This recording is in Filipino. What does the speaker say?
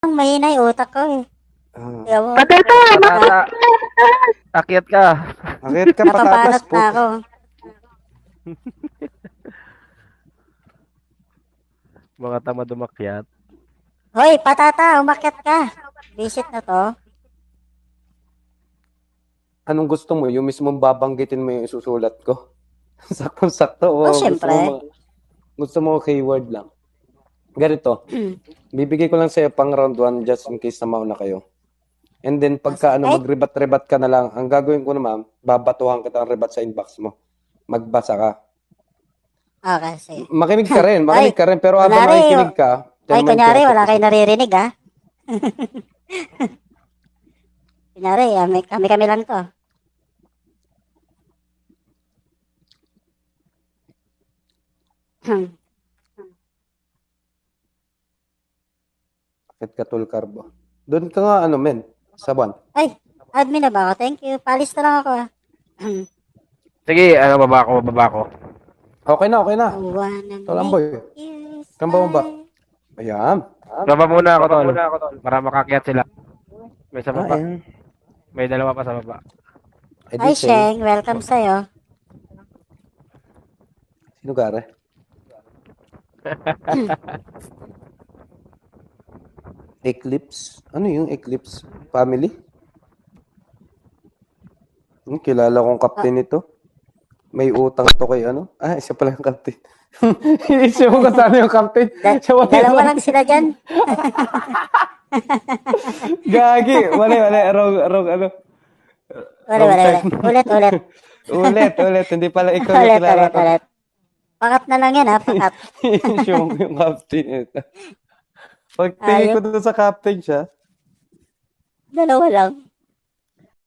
mahina yung utak ko eh. Ah, Kaya mo, Patata! Patata. Akyat ka. akit ka patatas napapanot po. na ako. Mga tamad umakyat. Hoy, patata, umakyat ka. Visit na to. Anong gusto mo? Yung mismong babanggitin mo yung isusulat ko? Saktong-sakto o Oh, gusto syempre. mo keyword lang? Ganito. Bibigay ko lang sa'yo pang round 1 just in case na mauna kayo. And then pagka Okay. magrebat-rebat ka na lang, ang gagawin ko naman, babatuhan kita ng rebat sa inbox mo. Magbasa ka. Okay, sige. Makinig ka rin, pero habang kunwari, nakikinig ka, Ay, tell mo yung kunyari, wala pinatapos kayo mo. naririnig, ha? Kunyari, kami lang to. Bakit ka tulkarbo? Doon ka nga, men, sa buwan. Ay, admin na ba ako? Thank you. Palis na lang ako, ha? Sige, baba ko. Okay na. Wanna Tolamboy. make you Kamba mo ba? smile. Ayan. Baba muna ako, tol. Para makakyat sila. May sa baba. Ayan. May dalawa pa sa baba. Hi, Sheng. Welcome sa'yo. Sino gare? Eclipse? Ano yung Eclipse? Family? Kilala kong captain ito. May utang to kay ano? Ah, siya pala yung captain. Siya mo kasama yung captain. Siya wala Dalawa lang sila dyan. Gagi. Wala. Wrong, ano. Wala. Ulit. Hindi pala ikaw yung kilala ko. Ulit. Pakat na lang yan, ha? Pakat. yung captain ito. Pag tingin ko doon sa captain siya, Dalawa lang.